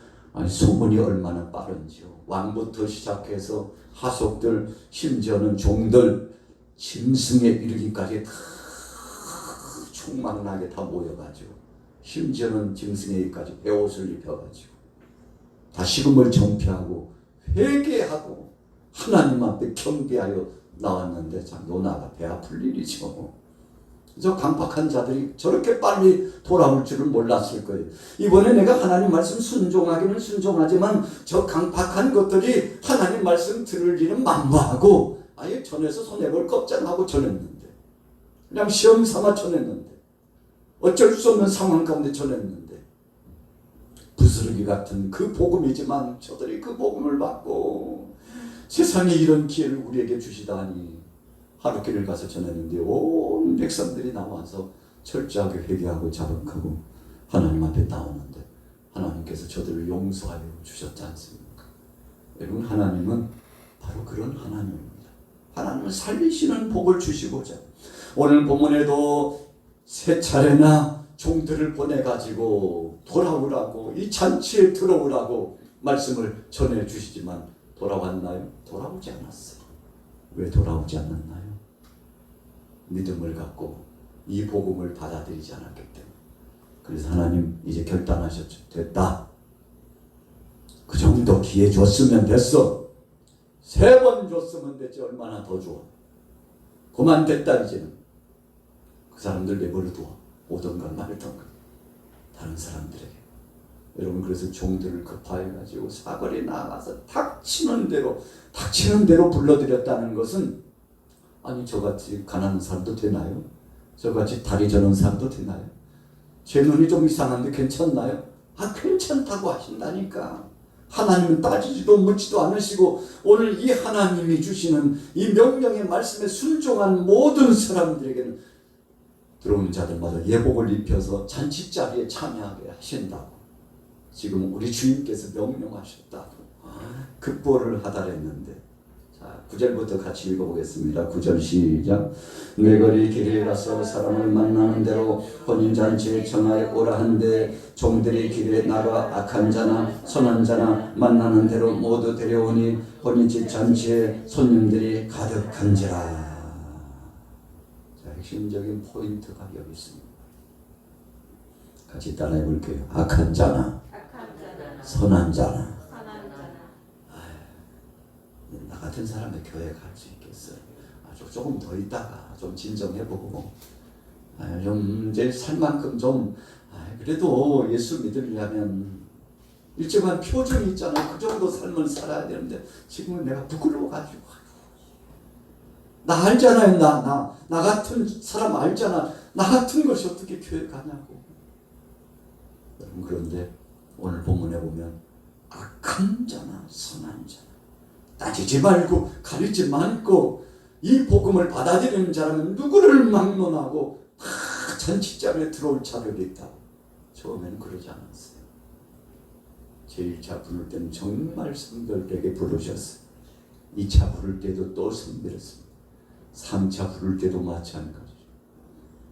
소문이 얼마나 빠른지요. 왕부터 시작해서 하속들 심지어는 종들 짐승에 이르기까지 다 충만하게 다 모여가지고 심지어는 짐승에게까지 베옷을 입혀가지고 다 식음을 정피하고 회개하고 하나님 앞에 경배하여 나왔는데 참 요나가 배 아플 일이죠. 저 강팍한 자들이 저렇게 빨리 돌아올 줄은 몰랐을 거예요. 이번에 내가 하나님 말씀 순종하기는 순종하지만 저 강팍한 것들이 하나님 말씀 들을 일은 만무하고 아예 전에서 손해볼 걱정하고 전했는데 그냥 시험 삼아 전했는데 어쩔 수 없는 상황 가운데 전했는데 부스러기 같은 그 복음이지만 저들이 그 복음을 받고 세상에 이런 기회를 우리에게 주시다니 하루길을 가서 전했는데 온 백성들이 나와서 철저하게 회개하고 자복하고 하나님 앞에 나오는데 하나님께서 저들을 용서하여 주셨지 않습니까? 여러분 하나님은 바로 그런 하나님입니다. 하나님은 살리시는 복을 주시고자 오늘 본문에도 세 차례나 종들을 보내가지고 돌아오라고, 이 잔치에 들어오라고 말씀을 전해주시지만 돌아왔나요? 돌아오지 않았어요. 왜 돌아오지 않았나요? 믿음을 갖고 이 복음을 받아들이지 않았기 때문에. 그래서 하나님 이제 결단하셨죠. 됐다. 그 정도 기회 줬으면 됐어. 3번 줬으면 됐지 얼마나 더 줘. 그만 됐다 이제는. 그 사람들 내버려 두어. 오던가 말던가 다른 사람들에게. 여러분 그래서 종들을 급하여가지고 사거리 나가서 닥치는 대로 불러들였다는 것은, 아니 저같이 가난한 사람도 되나요? 저같이 다리 저는 사람도 되나요? 제 눈이 좀 이상한데 괜찮나요? 괜찮다고 하신다니까. 하나님은 따지지도 묻지도 않으시고 오늘 이 하나님이 주시는 이 명령의 말씀에 순종한 모든 사람들에게는 들어오는 자들마다 예복을 입혀서 잔치자리에 참여하게 하신다고 지금 우리 주님께서 명령하셨다고 급보를 하달했는데, 자 9절부터 같이 읽어보겠습니다. 9절 시작. 내 거리 길에 가서 사람을 만나는 대로 혼인잔치에 청하여 오라 한데 종들이 길에 나가 악한 자나 선한 자나 만나는 대로 모두 데려오니 혼인집 잔치에 손님들이 가득한지라. 자, 핵심적인 포인트가 여기 있습니다. 같이 따라해 볼게요. 악한 자나 선한 자나. 나 같은 사람의 교회 갈 수 있겠어요? 조금 더 있다가 좀 진정해보고 좀 이제 살 만큼 좀 그래도 예수 믿으려면 일정한 표준이 있잖아요. 그 정도 삶을 살아야 되는데 지금은 내가 부끄러워가지고 나 알잖아요. 나 같은 사람 알잖아. 나 같은 것이 어떻게 교회 가냐고. 여러분 그런데 오늘 본문에 보면 악한 자나 선한 자나 따지지 말고 가리지 말고 이 복음을 받아들이는 자라면 누구를 막론하고 다 잔치자리에 들어올 자격이 있다고. 처음에는 그러지 않았어요. 제1차 부를 때는 정말 성들에게 부르셨어요. 2차 부를 때도 또 성들었습니다. 3차 부를 때도 마찬가지죠.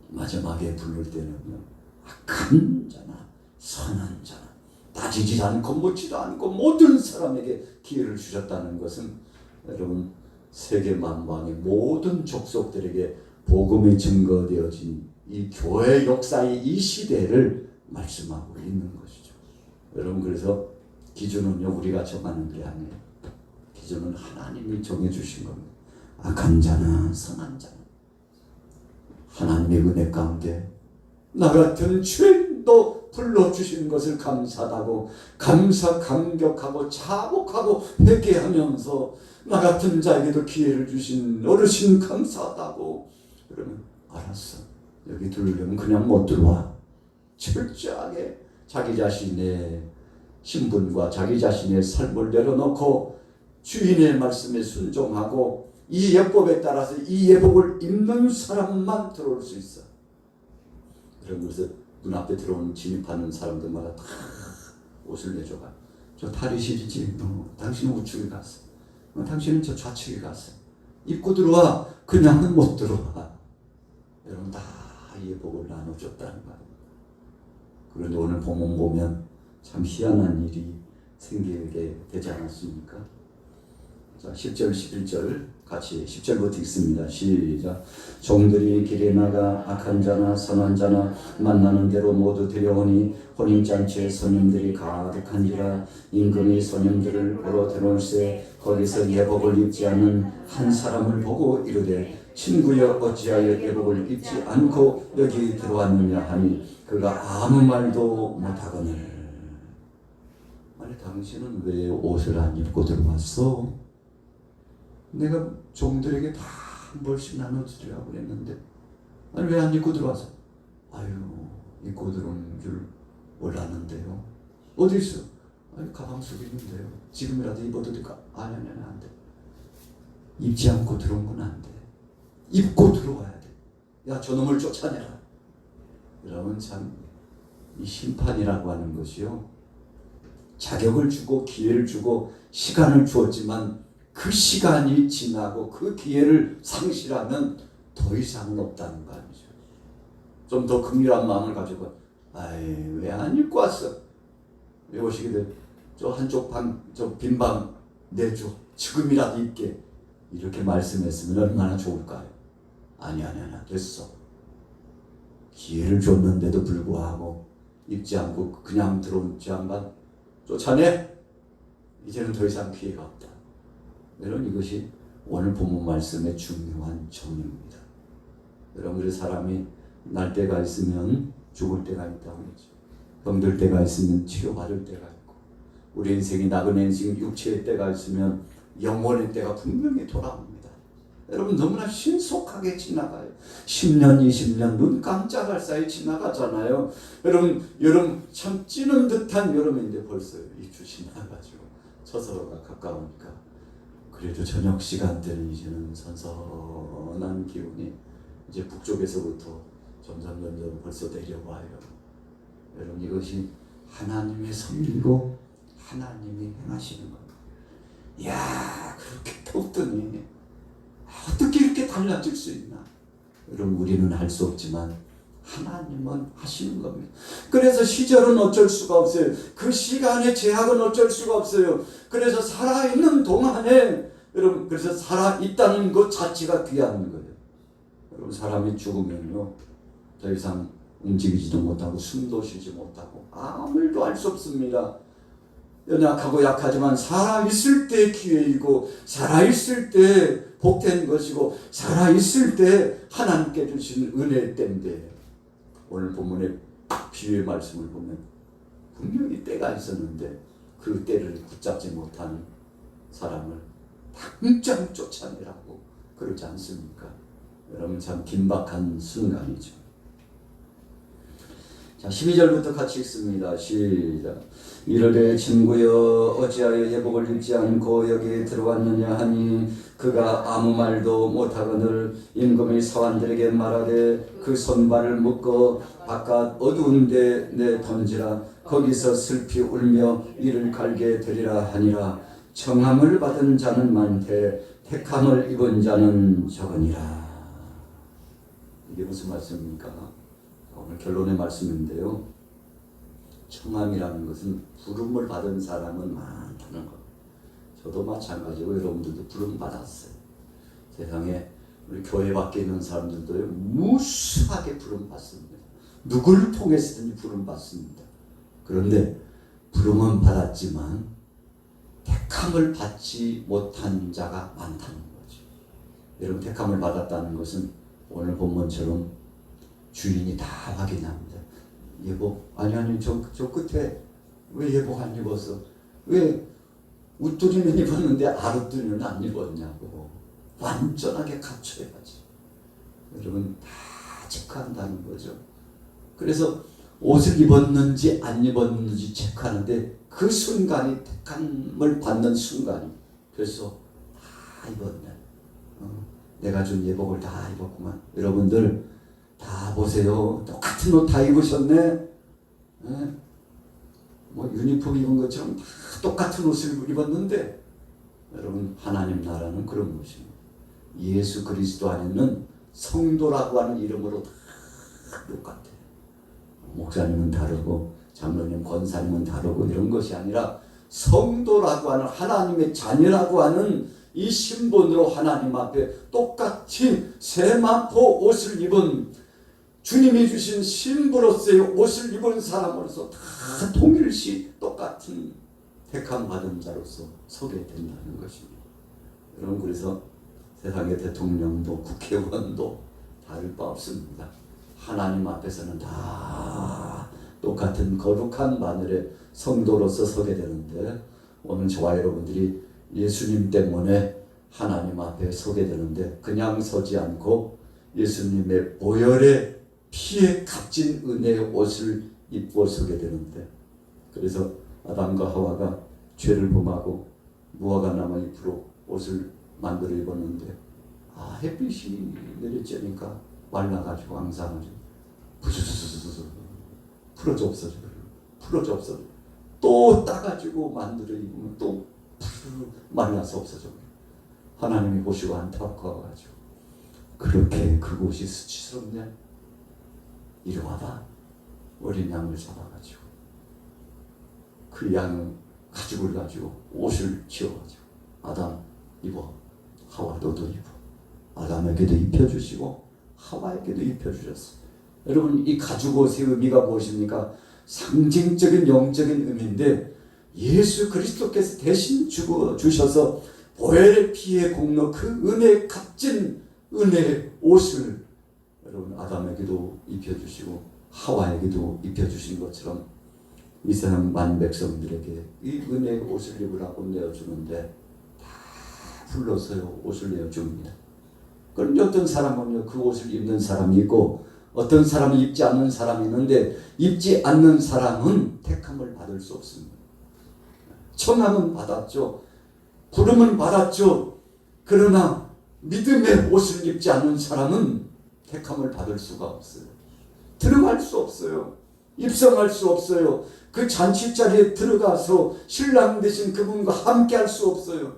마지막에 부를 때는요, 악한 자나 선한 자나 따지지 않고 묻지도 않고 모든 사람에게 기회를 주셨다는 것은 여러분 세계 만방의 모든 족속들에게 복음이 증거되어진 이 교회 역사의 이 시대를 말씀하고 있는 것이죠. 여러분 그래서 기준은요 우리가 정하는 게 아니에요. 기준은 하나님이 정해주신 겁니다. 악한 자나 선한 자나 하나님의 은혜 가운데 나 같은 죄인도 불러주신 것을 감사하고 감격하고 자복하고 회개하면서 나 같은 자에게도 기회를 주신 어르신 감사하다고. 그러면 알았어. 여기 들으려면 그냥 못 들어와. 철저하게 자기 자신의 신분과 자기 자신의 삶을 내려놓고 주인의 말씀에 순종하고 이 예법에 따라서 이 예복을 입는 사람만 들어올 수 있어. 그런 것을 눈앞에 들어오는 진입하는 사람들마다 다 옷을 내줘가. 저 탈의실이지. 당신은 우측에 갔어. 당신은 저 좌측에 갔어. 입고 들어와. 그냥은 못 들어와. 여러분 다 예복을 나눠줬다는 거예요. 그런데 오늘 본문 보면 참 희한한 일이 생기게 되지 않았습니까? 자, 10절 11절 같이 10절부터 읽습니다. 시작. 종들이 길에 나가 악한 자나 선한 자나 만나는 대로 모두 데려오니 혼인잔치에 손님들이 가득한지라. 임금이 손님들을 보러 들어올세 거기서 예복을 입지 않은 한 사람을 보고 이르되 친구여 어찌하여 예복을 입지 않고 여기 들어왔느냐 하니 그가 아무 말도 못하거늘. 아니 당신은 왜 옷을 안 입고 들어왔어? 내가 종들에게 다 한 벌씩 나눠주려고 그랬는데 아니 왜 안 입고 들어와서? 아유 입고 들어온 줄 몰랐는데요. 어디 있어? 아니 가방 속에 있는데요. 지금이라도 입어도 될까? 아니 안 돼. 입지 않고 들어온 건 안 돼. 입고 들어와야 돼. 야 저놈을 쫓아내라. 여러분 참 이 심판이라고 하는 것이요 자격을 주고 기회를 주고 시간을 주었지만 그 시간이 지나고 그 기회를 상실하면 더 이상은 없다는 거 아니죠. 좀 더 긍휼한 마음을 가지고 아이 왜 안 입고 왔어? 왜 오시게 돼? 저 한쪽 저 빈 방 내줘. 지금이라도 입게. 이렇게 말씀했으면 얼마나 좋을까요? 아니 됐어. 기회를 줬는데도 불구하고 입지 않고 그냥 들어온 지 양반 쫓아내. 이제는 더 이상 기회가 없다. 여러분 이것이 오늘 본문 말씀의 중요한 정의입니다. 여러분 우리 사람이 날 때가 있으면 죽을 때가 있다고 했죠. 병들 때가 있으면 치료받을 때가 있고 우리 인생이 나그네 인생 육체의 때가 있으면 영혼의 때가 분명히 돌아옵니다. 여러분 너무나 신속하게 지나가요. 10년 20년 눈 깜짝할 사이 지나가잖아요. 여러분 참 찌는 듯한 여름인데 벌써 이 주 지나가지고 처서가 가까우니까 그래도 저녁 시간대는 이제는 선선한 기운이 이제 북쪽에서부터 점점 벌써 내려와요. 여러분 이것이 하나님의 섭리고 하나님이 행하시는 겁니다. 이야 그렇게 덥더니 어떻게 이렇게 달라질 수 있나? 여러분 우리는 할 수 없지만 하나님은 하시는 겁니다. 그래서 시절은 어쩔 수가 없어요. 그 시간의 제약은 어쩔 수가 없어요. 그래서 살아있는 동안에 여러분 그래서 살아있다는 것 자체가 귀한 거예요. 여러분 사람이 죽으면요 더 이상 움직이지도 못하고 숨도 쉬지 못하고 아무 일도 할 수 없습니다. 연약하고 약하지만 살아있을 때 기회이고 살아있을 때 복된 것이고 살아있을 때 하나님께 주신 은혜의 때인데 오늘 본문의 비유의 말씀을 보면 분명히 때가 있었는데 그 때를 붙잡지 못하는 사람을 당장 쫓아내라고 그러지 않습니까? 여러분 참 긴박한 순간이죠. 자 12절부터 같이 읽습니다. 시작. 이르되 친구여 어찌하여 예복을 입지 않고 여기 들어왔느냐 하니 그가 아무 말도 못하거늘 임금의 사환들에게 말하되 그 손발을 묶어 바깥 어두운 데 내 던지라. 거기서 슬피 울며 이를 갈게 되리라 하니라. 청함을 받은 자는 많되 택함을 입은 자는 적으니라. 이게 무슨 말씀입니까? 오늘 결론의 말씀인데요. 청함이라는 것은 부름을 받은 사람은 많다는 것. 저도 마찬가지고 여러분들도 부름 받았어요. 세상에 우리 교회 밖에 있는 사람들도 무수하게 부름 받습니다. 누구를 통해서든지 부름 받습니다. 그런데 부름은 받았지만 택함을 받지 못한 자가 많다는 거죠. 여러분 택함을 받았다는 것은 오늘 본문처럼 주인이 다 확인합니다. 예복 아니 저 끝에 왜 예복 안 입었어? 왜 웃두리는 입었는데 아랫두리는 안 입었냐고 완전하게 갖춰야지. 여러분 다 체크한다는 거죠. 그래서 옷을 입었는지 안 입었는지 체크하는데 그 순간이 택함을 받는 순간이 벌써 다 입었네. 내가 준 예복을 다 입었구만. 여러분들 다 보세요. 똑같은 옷 다 입으셨네. 뭐 유니폼 입은 것처럼 다 똑같은 옷을 입었는데 여러분 하나님 나라는 그런 것입니다. 예수 그리스도 안에는 성도라고 하는 이름으로 다 똑같아요. 목사님은 다르고 장로님 권사님은 다르고 이런 것이 아니라 성도라고 하는 하나님의 자녀라고 하는 이 신분으로 하나님 앞에 똑같이 세마포 옷을 입은 주님이 주신 신부로서의 옷을 입은 사람으로서 다 통일시 똑같은 택함 받은 자로서 서게 된다는 것입니다. 여러분 그래서 세상의 대통령도 국회의원도 다를 바 없습니다. 하나님 앞에서는 다 똑같은 거룩한 바늘의 성도로서 서게 되는데 오늘 저와 여러분들이 예수님 때문에 하나님 앞에 서게 되는데 그냥 서지 않고 예수님의 보혈의 피에 값진 은혜의 옷을 입고 서게 되는데 그래서 아담과 하와가 죄를 범하고 무화과 나무 잎으로 옷을 만들어 입었는데 햇빛이 내리쬐니까 말라가지고 앙상하죠. 부스스스스스 풀어져 없어져. 또 따가지고 만들어 입으면 또 말라서 없어져. 하나님이 보시고 안타까워가지고 그렇게 그곳이 수치스럽냐? 이리와라. 어린 양을 잡아가지고 그 양 가죽을 가지고 옷을 지어가지고 아담 입어, 하와 너도 입어. 아담에게도 입혀주시고 하와에게도 입혀주셨어요. 여러분, 이 가죽 옷의 의미가 무엇입니까? 상징적인 영적인 의미인데 예수 그리스도께서 대신 주셔서 보혈의 피의 공로, 그 은혜의 값진 은혜의 옷을 여러분 아담에게도 입혀주시고 하와에게도 입혀주신 것처럼 이 세상 만 백성들에게 이 은혜의 옷을 입으라고 내어주는데 다 불러서요 옷을 내어줍니다. 그런데 어떤 사람은요 그 옷을 입는 사람이 있고 어떤 사람은 입지 않는 사람이 있는데 입지 않는 사람은 택함을 받을 수 없습니다. 청함은 받았죠. 부름은 받았죠. 그러나 믿음의 옷을 입지 않는 사람은 택함을 받을 수가 없어요. 들어갈 수 없어요. 입성할 수 없어요. 그 잔치자리에 들어가서 신랑 되신 그분과 함께 할 수 없어요.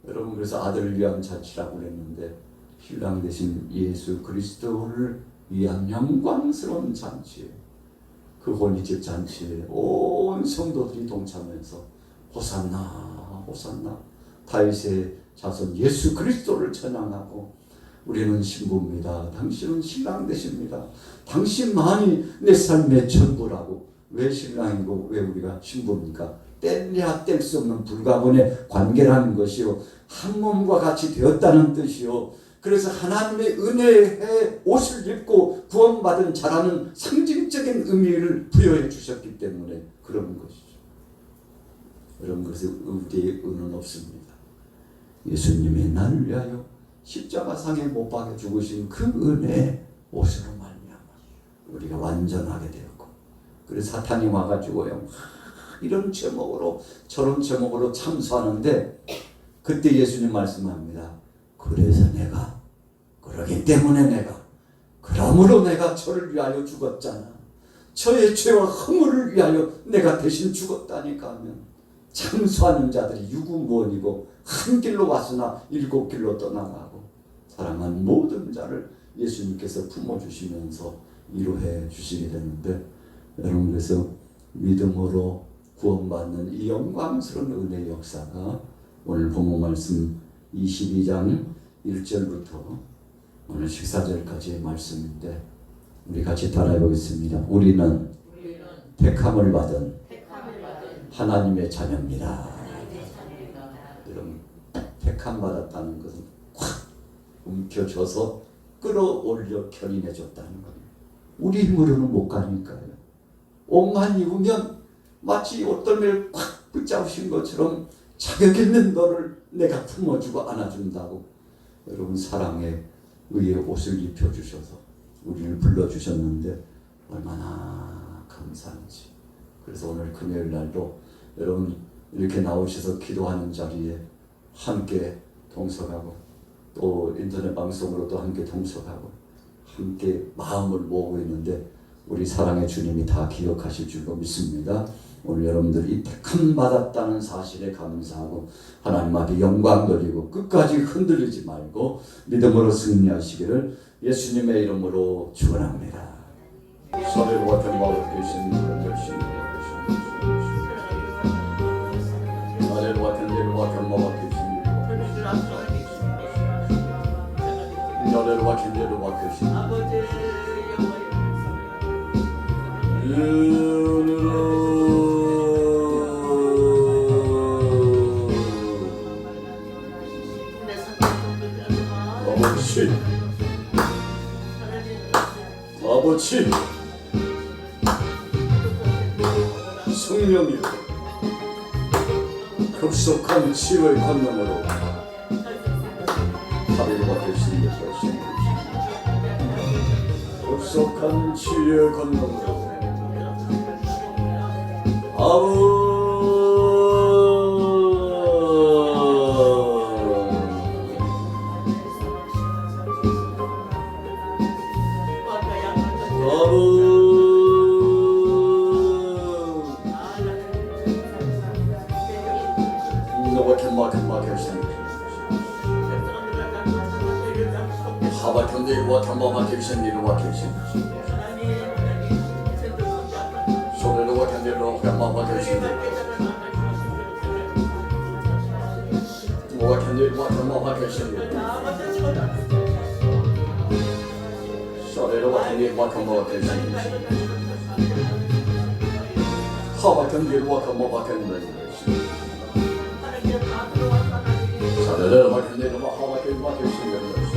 여러분, 그래서 아들을 위한 잔치라고 그랬는데 신랑 되신 예수 그리스도를 위한 영광스러운 잔치에, 그 혼인집 잔치에 온 성도들이 동참해서 호산나 호산나 다윗의 자손 예수 그리스도를 찬양하고 우리는 신부입니다. 당신은 신랑 되십니다. 당신만이 내 삶의 전부라고. 왜 신랑이고 왜 우리가 신부입니까? 뗄래야 뗄 수 없는 불가분의 관계라는 것이요, 한 몸과 같이 되었다는 뜻이요. 그래서 하나님의 은혜의 옷을 입고 구원받은 자라는 상징적인 의미를 부여해 주셨기 때문에 그런 것이죠. 여러분, 그래서 우리의 은은 없습니다. 예수님이 나를 위하여 십자가상에 못 박혀 죽으신 그 은혜의 옷으로 말미암아 우리가 완전하게 되었고, 그래서 사탄이 와가지고요 이런 제목으로 저런 제목으로 참수하는데 그때 예수님 말씀합니다. 그래서 내가, 그러기 때문에 내가, 그러므로 내가 저를 위하여 죽었잖아. 저의 죄와 허물을 위하여 내가 대신 죽었다니까 하면 참수하는 자들이 유구무원이고 한 길로 왔으나 일곱 길로 떠나가고 사랑한 모든 자를 예수님께서 품어주시면서 위로해 주시게 되는데, 여러분, 그래서 믿음으로 구원받는 이 영광스러운 은혜의 역사가 오늘 본문 말씀 22장 1절부터 오늘 14절까지의 말씀인데 우리 같이 따라해 보겠습니다. 우리는 택함을 받은 하나님의 자녀입니다. 여러분, 택함 받았다는 것은 확 움켜줘서 끌어올려 견인해 줬다는 거예요. 우리 힘으로는 못 가니까요. 옷만 입으면 마치 옷덜미를 꽉 붙잡으신 것처럼 자격 있는 너를 내가 품어주고 안아준다고. 여러분, 사랑의 의의 옷을 입혀주셔서 우리를 불러주셨는데 얼마나 감사한지. 그래서 오늘 금요일 날도 여러분 이렇게 나오셔서 기도하는 자리에 함께 동석하고 또 인터넷 방송으로도 함께 동석하고 함께 마음을 모으고 있는데 우리 사랑의 주님이 다 기억하실 줄로 믿습니다. 오늘 여러분들 이 택함 받았다는 사실에 감사하고 하나님 앞에 영광 돌리고 끝까지 흔들리지 말고 믿음으로 승리하시기를 예수님의 이름으로 축원합니다. 소리를 같은 마음으로 계신 열심히 아래로 같은 데로 같은 마음으로 계신 아래로 같은 데로 같은 아버지 성령이여 급속한 치유의 권능으로 하루가 되시는 것을 급속한 치유의 권능으로 하바 경제와 경마마 계신 이루와 계신 맡겨주시옵소서. 와켄딜 와켄마 맡겨주시옵소서. 샤레로 와켄딜 와켄마 맡겨주시옵소서. 하와켄딜 와켄마 맡겨주시옵소서. 샤레로 와켄딜 하와켄 맡겨주시옵소서.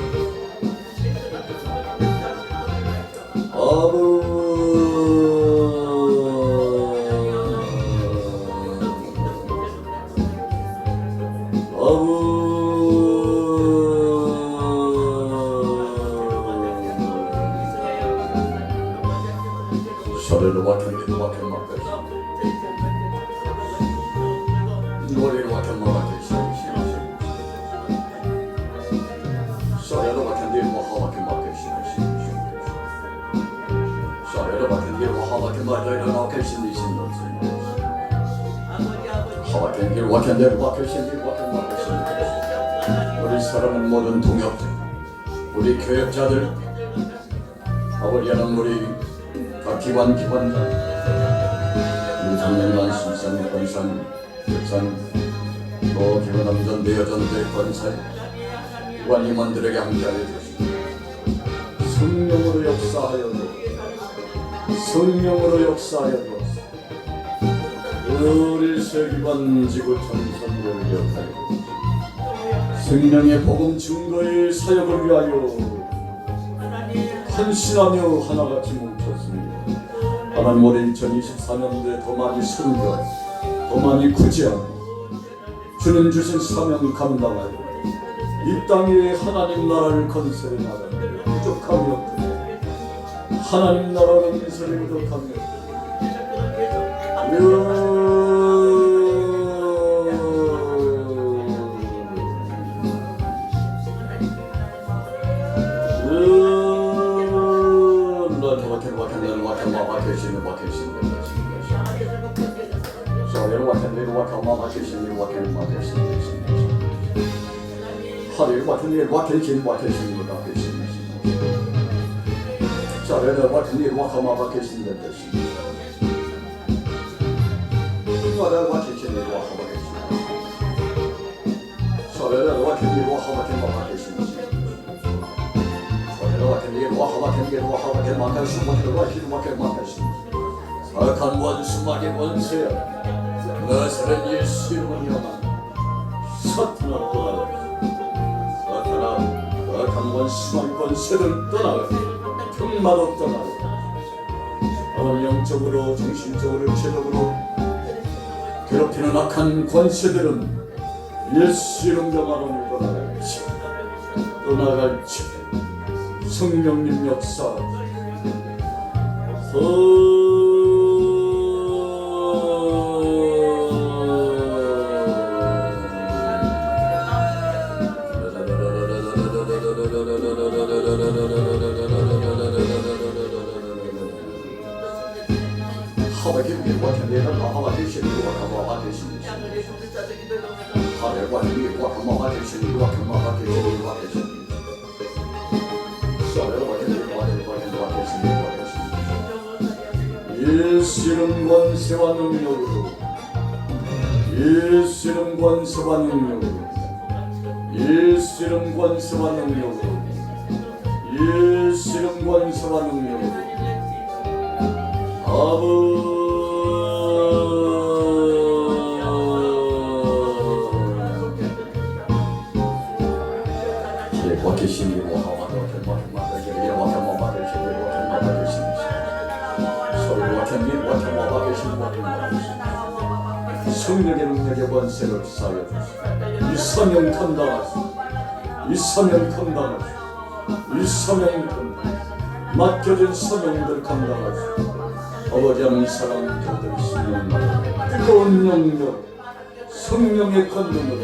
샤레로 와켄딜 와켄마 노래로 와켄마 맡겨주시옵소서. 샤레로 와켄딜 와하와켄 맡겨주시옵소서. 하와켄길 와하와켄마다이라 와켄신리신노지 하와켄길 와켄델 와켄신리 와켄마켄신리 우리 사랑하는 모든 동역자 우리 교역자들 아버지 하나님 우리 각 기관 우리 장면만 심산 권산 격산 또 기관남전 대여전 대권사 기관 임원들에게 함께하여 주시고 성령으로 역사하여 성령으로 역사하여 주옵소서. 우리 세기관 지구 전선을 기억하여 성령의 복음 증거의 사역을 위하여 헌신하며 하나같이 뭉쳤습니다. 하나님 올해 2024년도에 더 많이 선교, 더 많이 구제하고 주님 주신 사명 감당하여 이 땅에 하나님 나라를 건설해 나가는 부족함이 없고 하나님 나라 건설에 부족하며 샤레로 와켄딜 와카마 바케신데 되시. 샤레로 와켄딜 와카마 바케신. 샤레로 와켄딜 와카마 바케신. 샤레로 와켄딜 와카마 바케신. 바케신. 악한 원수막의 원수야. 너스런 예수 이름을 영원. 사탄아 떠나라. 사탄아 악한 원수막의 원수를 떠나라. 흉마도 떠나고 영적으로 정신적으로 체력으로 괴롭히는 악한 권세들은 예수 이름 명하노니 떠나갈지 성령님 역사 하와켄딜 와켄딜 와카마 바케신리 와카마 바케신리 하레 와켄딜 와카마 바케신리 와카마 바케신리 와케신리 샤레 와켄딜 와케신리 예수 이름 권세와 능력으로 예수 이름 권세와 능력으로 예수 이름 권세와 능력으로 예수 이름 권세와 능력으로 아버지 와케신리 와카마 바케신리 와카마 바케신리 와카마 바케신리 서울 와켄딜 와카마 바케신리 성령의 능력의 권세를 쌓여 이 사명 감당하시오. 이 사명 감당하시오. 이 사명 맡겨진 사명들 감당하시오. 아버지 하나님 사랑하는 자들 신령 뜨거운 영역 성령의 권능으로